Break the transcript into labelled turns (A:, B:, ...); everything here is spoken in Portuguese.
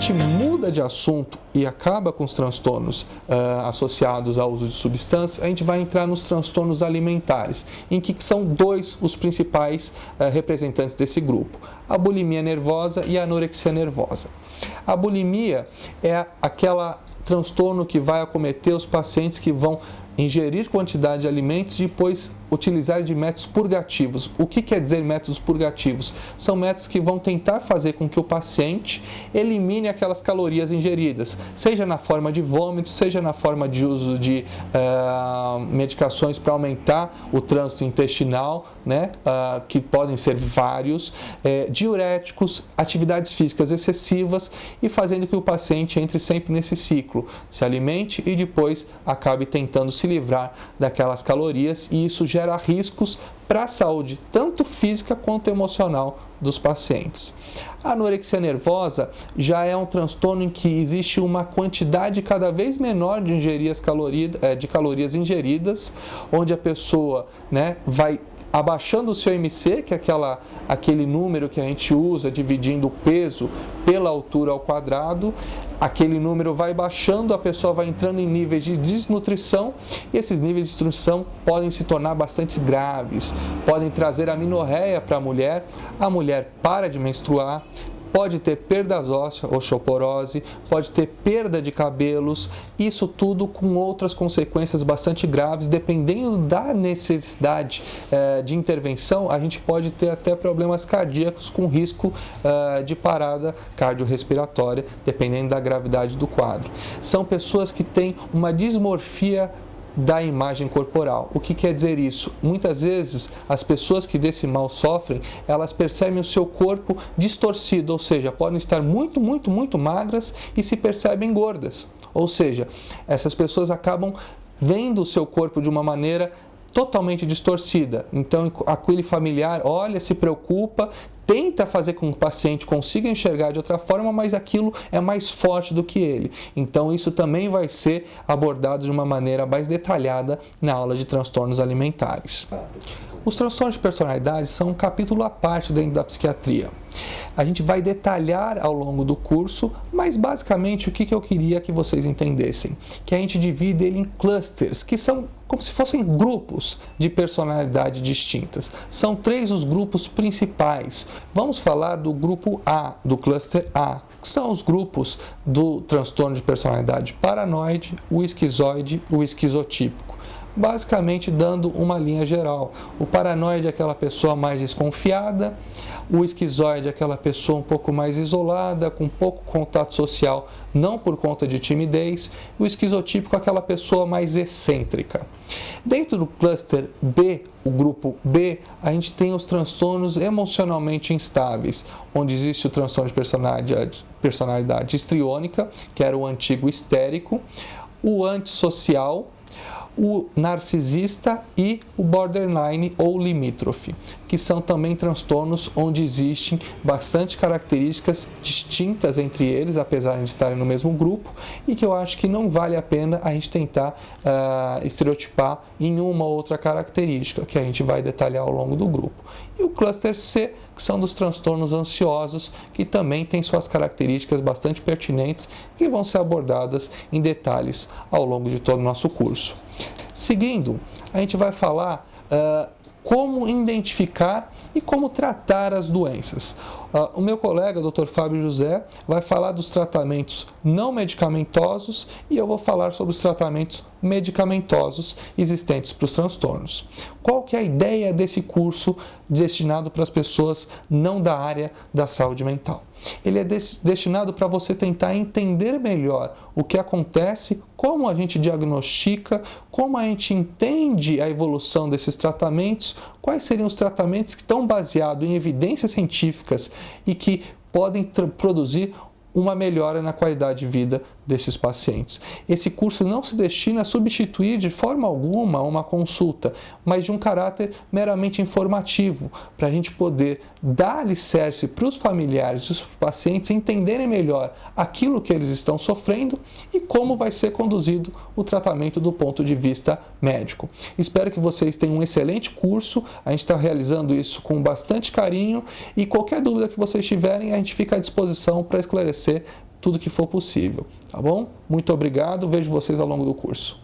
A: gente muda de assunto e acaba com os transtornos associados ao uso de substâncias, a gente vai entrar nos transtornos alimentares, em que são dois os principais representantes desse grupo: a bulimia nervosa e a anorexia nervosa. A bulimia é aquela transtorno que vai acometer os pacientes que vão ingerir quantidade de alimentos e depois utilizar de métodos purgativos. O que quer dizer métodos purgativos? São métodos que vão tentar fazer com que o paciente elimine aquelas calorias ingeridas, seja na forma de vômito, seja na forma de uso de medicações para aumentar o trânsito intestinal, né? Que podem ser vários, diuréticos, atividades físicas excessivas, e fazendo que o paciente entre sempre nesse ciclo, se alimente e depois acabe tentando se livrar daquelas calorias, e isso gera riscos para a saúde, tanto física quanto emocional dos pacientes. A anorexia nervosa já é um transtorno em que existe uma quantidade cada vez menor de calorias ingeridas, onde a pessoa, né, vai abaixando o seu IMC, que é aquele número que a gente usa dividindo o peso pela altura ao quadrado. Aquele número vai baixando, a pessoa vai entrando em níveis de desnutrição, e esses níveis de desnutrição podem se tornar bastante graves, podem trazer amenorreia para a mulher para de menstruar, pode ter perdas ósseas, osteoporose, pode ter perda de cabelos, isso tudo com outras consequências bastante graves. Dependendo da necessidade de intervenção, a gente pode ter até problemas cardíacos com risco de parada cardiorrespiratória, dependendo da gravidade do quadro. São pessoas que têm uma dismorfia da imagem corporal. O que quer dizer isso? Muitas vezes as pessoas que desse mal sofrem, elas percebem o seu corpo distorcido, ou seja, podem estar muito magras e se percebem gordas. Ou seja, essas pessoas acabam vendo o seu corpo de uma maneira totalmente distorcida. Então, aquele familiar olha, se preocupa, tenta fazer com que o paciente consiga enxergar de outra forma, mas aquilo é mais forte do que ele. Então, isso também vai ser abordado de uma maneira mais detalhada na aula de transtornos alimentares. Os transtornos de personalidade são um capítulo à parte dentro da psiquiatria. A gente vai detalhar ao longo do curso, mas basicamente o que eu queria que vocês entendessem? Que a gente divide ele em clusters, que são como se fossem grupos de personalidade distintas. São 3 os grupos principais. Vamos falar do grupo A, do cluster A, que são os grupos do transtorno de personalidade paranoide, o esquizoide e o esquizotípico. Basicamente dando uma linha geral. O paranoide é aquela pessoa mais desconfiada, o esquizoide é aquela pessoa um pouco mais isolada, com pouco contato social, não por conta de timidez, e o esquizotípico é aquela pessoa mais excêntrica. Dentro do cluster B, o grupo B, a gente tem os transtornos emocionalmente instáveis, onde existe o transtorno de personalidade histriônica, que era o antigo histérico, o antissocial, o narcisista e o borderline ou limítrofe, que são também transtornos onde existem bastante características distintas entre eles, apesar de estarem no mesmo grupo, e que eu acho que não vale a pena a gente tentar estereotipar em uma ou outra característica, que a gente vai detalhar ao longo do grupo. E o cluster C, que são dos transtornos ansiosos, que também tem suas características bastante pertinentes e vão ser abordadas em detalhes ao longo de todo o nosso curso. Seguindo, a gente vai falar como identificar e como tratar as doenças. O meu colega, Dr. Fábio José, vai falar dos tratamentos não medicamentosos e eu vou falar sobre os tratamentos medicamentosos existentes para os transtornos. Qual que é a ideia desse curso destinado para as pessoas não da área da saúde mental? Ele é destinado para você tentar entender melhor o que acontece, como a gente diagnostica, como a gente entende a evolução desses tratamentos, quais seriam os tratamentos que estão baseados em evidências científicas e que podem produzir uma melhora na qualidade de vida desses pacientes. Esse curso não se destina a substituir de forma alguma uma consulta, mas de um caráter meramente informativo, para a gente poder dar alicerce para os familiares e os pacientes entenderem melhor aquilo que eles estão sofrendo e como vai ser conduzido o tratamento do ponto de vista médico. Espero que vocês tenham um excelente curso, a gente está realizando isso com bastante carinho e qualquer dúvida que vocês tiverem, a gente fica à disposição para esclarecer tudo que for possível, tá bom? Muito obrigado, vejo vocês ao longo do curso.